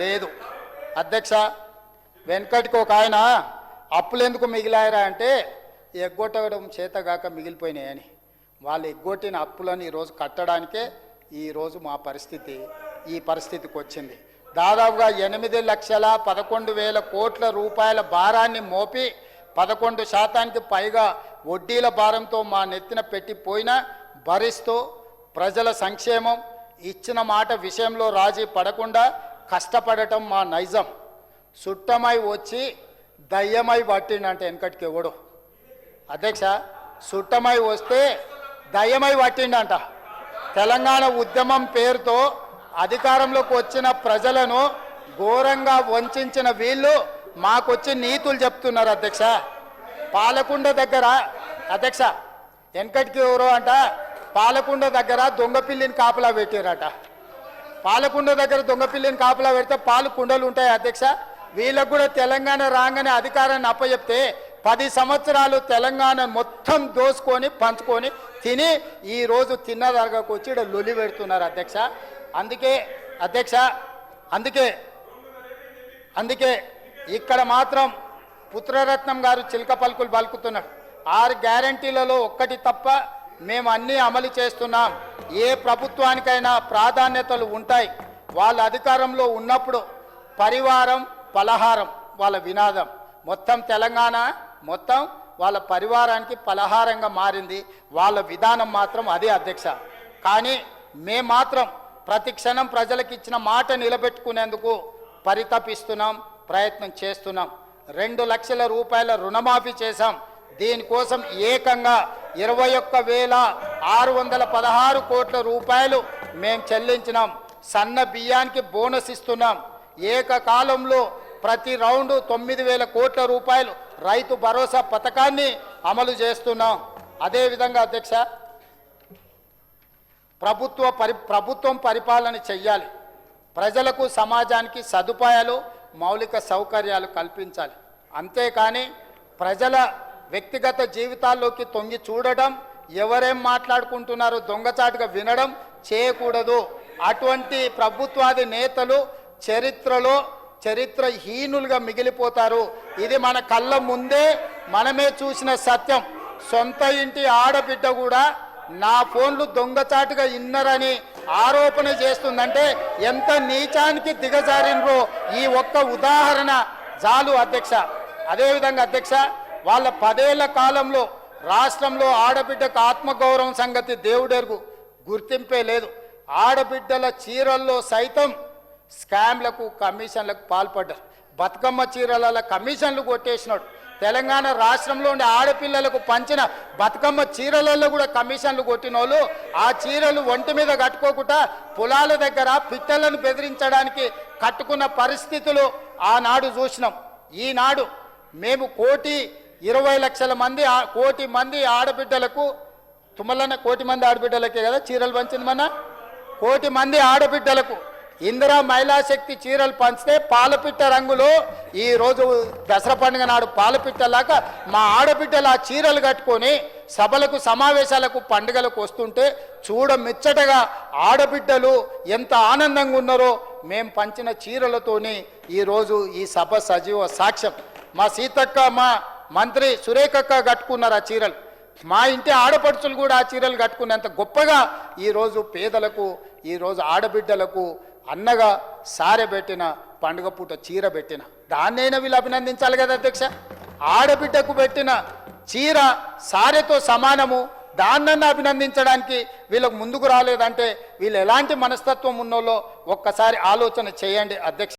లేదు అధ్యక్ష. వెనకటికి ఒక ఆయన అప్పులు ఎందుకు మిగిలాయరా అంటే ఎగ్గొట్టడం చేతగాక మిగిలిపోయినాయని. వాళ్ళు ఎగ్గొట్టిన అప్పులను ఈరోజు కట్టడానికే ఈరోజు మా పరిస్థితి ఈ పరిస్థితికి వచ్చింది. దాదాపుగా 8,11,000 కోట్ల రూపాయల భారాన్ని మోపి 11% పైగా వడ్డీల భారంతో మా నెత్తిన పెట్టిపోయినా భరిస్తూ ప్రజల సంక్షేమం ఇచ్చిన మాట విషయంలో రాజీ పడకుండా కష్టపడటం మా నైజం. సుట్టమై వచ్చి దయ్యమై పట్టిండంటే వెనకటికి ఎవడు అధ్యక్ష. సుట్టమై వస్తే దయ్యమై పట్టిండంట. తెలంగాణ ఉద్యమం పేరుతో అధికారంలోకి వచ్చిన ప్రజలను ఘోరంగా వంచిన వీళ్ళు మాకొచ్చి నీతులు చెప్తున్నారు అధ్యక్ష. పాలకుండ దగ్గర అధ్యక్ష వెనకటికి ఎవరో అంట పాలకుండ దగ్గర దొంగపిల్లిని కాపలా పెట్టారట. పాలకుండ దగ్గర దొంగపిల్లిని కాపలా పెడితే పాలు కుండలు ఉంటాయి అధ్యక్ష. వీళ్ళకు కూడా తెలంగాణ రాగానే అధికారాన్ని అప్పచెప్తే 10 సంవత్సరాలు తెలంగాణ మొత్తం దోసుకొని పంచుకొని తిని ఈరోజు తిన్నదరగకు వచ్చి ఇక్కడ లొలి పెడుతున్నారు అధ్యక్ష. అందుకే అధ్యక్ష అందుకే ఇక్కడ మాత్రం పుత్రరత్నం గారు చిలక పలుకులు పలుకుతున్నారు. 6 గ్యారంటీలలో ఒక్కటి తప్ప మేము అన్నీ అమలు చేస్తున్నాం. ఏ ప్రభుత్వానికైనా ప్రాధాన్యతలు ఉంటాయి. వాళ్ళ అధికారంలో ఉన్నప్పుడు పరివారం పలహారం వాళ్ళ వినాదం. మొత్తం తెలంగాణ మొత్తం వాళ్ళ పరివారానికి పలహారంగా మారింది. వాళ్ళ విధానం మాత్రం అదే అధ్యక్ష. కానీ మేము మాత్రం ప్రతి క్షణం ప్రజలకు ఇచ్చిన మాట నిలబెట్టుకునేందుకు పరితపిస్తున్నాం, ప్రయత్నం చేస్తున్నాం. 2 లక్షల రూపాయల రుణమాఫీ చేశాం. దీనికోసం ఏకంగా 21,616 కోట్ల రూపాయలు మేము చెల్లించినాం. సన్న బియ్యానికి బోనస్ ఇస్తున్నాం. ఏకకాలంలో ప్రతి రౌండ్ 9,000 కోట్ల రూపాయలు రైతు భరోసా పథకాన్ని అమలు చేస్తున్నాం. అదేవిధంగా అధ్యక్ష ప్రభుత్వం పరిపాలన చెయ్యాలి. ప్రజలకు సమాజానికి సదుపాయాలు మౌలిక సౌకర్యాలు కల్పించాలి. అంతేకాని ప్రజల వ్యక్తిగత జీవితాల్లోకి తొంగి చూడడం, ఎవరేం మాట్లాడుకుంటున్నారో దొంగచాటుగా వినడం చేయకూడదు. అటువంటి ప్రభుత్వాది నేతలు చరిత్రహీనులుగా మిగిలిపోతారు. ఇది మన కళ్ళ ముందే మనమే చూసిన సత్యం. సొంత ఇంటి ఆడబిడ్డ కూడా నా ఫోన్లు దొంగచాటుగా ఇన్నరని ఆరోపణ చేస్తుందంటే ఎంత నీచానికి దిగజారినరో ఈ ఒక్క ఉదాహరణ చాలు అధ్యక్ష. అదేవిధంగా అధ్యక్ష వాళ్ళ 10 ఏళ్ల కాలంలో రాష్ట్రంలో ఆడబిడ్డకు ఆత్మగౌరవం సంగతి దేవుడెరుగు, గుర్తింపే లేదు. ఆడబిడ్డల చీరల్లో సైతం స్కామ్లకు కమిషన్లకు పాల్పడ్డారు. బతుకమ్మ చీరల కమిషన్లు కొట్టేసినాడు. తెలంగాణ రాష్ట్రంలో ఉండే ఆడపిల్లలకు పంచిన బతుకమ్మ చీరలలో కూడా కమిషన్లు కొట్టిన వాళ్ళు ఆ చీరలు ఒంటి మీద కట్టుకోకుండా పొలాల దగ్గర పిట్టలను బెదిరించడానికి కట్టుకున్న పరిస్థితులు ఆనాడు చూసినాం. ఈనాడు మేము 1,20,00,000 మంది ఆడబిడ్డలకు తుమ్మలన్న 1,00,000 మంది ఆడబిడ్డలకే కదా చీరలు పంచింది. మన 1,00,000 మంది ఆడబిడ్డలకు ఇందిరా మహిళా శక్తి చీరలు పంచితే పాలపిట్ట రంగులో ఈరోజు దసరా పండుగ నాడు పాలపిట్టలాగా మా ఆడబిడ్డలు ఆ చీరలు కట్టుకొని సభలకు సమావేశాలకు పండుగలకు వస్తుంటే చూడమిచ్చటగా ఆడబిడ్డలు ఎంత ఆనందంగా ఉన్నారో మేము పంచిన చీరలతోని ఈరోజు ఈ సభ సజీవ సాక్ష్యం. మా సీతక్క, మా మంత్రి సురేఖక్క కట్టుకున్నారు ఆ చీరలు. మా ఇంటి ఆడపడుచులు కూడా ఆ చీరలు కట్టుకునేంత గొప్పగా ఈరోజు పేదలకు, ఈరోజు ఆడబిడ్డలకు అన్నగా సారె పెట్టిన, పండుగ పూట చీర పెట్టిన దాన్నైనా వీళ్ళు అభినందించాలి కదా అధ్యక్ష. ఆడబిడ్డకు పెట్టిన చీర సారెతో సమానము. దాన్నన్నా అభినందించడానికి వీళ్ళకు ముందుకు రాలేదంటే వీళ్ళు ఎలాంటి మనస్తత్వం ఉన్నోళ్ళో ఒక్కసారి ఆలోచన చేయండి అధ్యక్ష.